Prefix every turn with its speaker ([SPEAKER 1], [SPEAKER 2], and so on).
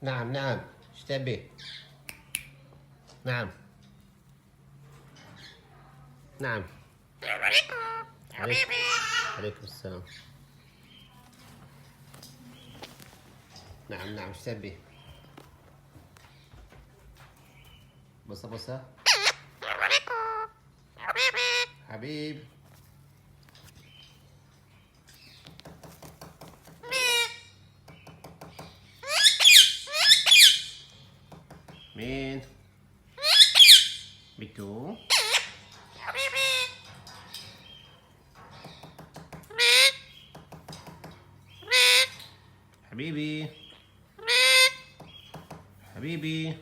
[SPEAKER 1] نعم نعم، ايش تبي؟ نعم نعم. عليكم عليكم السلام. نعم نعم، ايش تبي؟ بصة بصة. حبيب. مين؟ بيتو. حبيبي. حبيبي.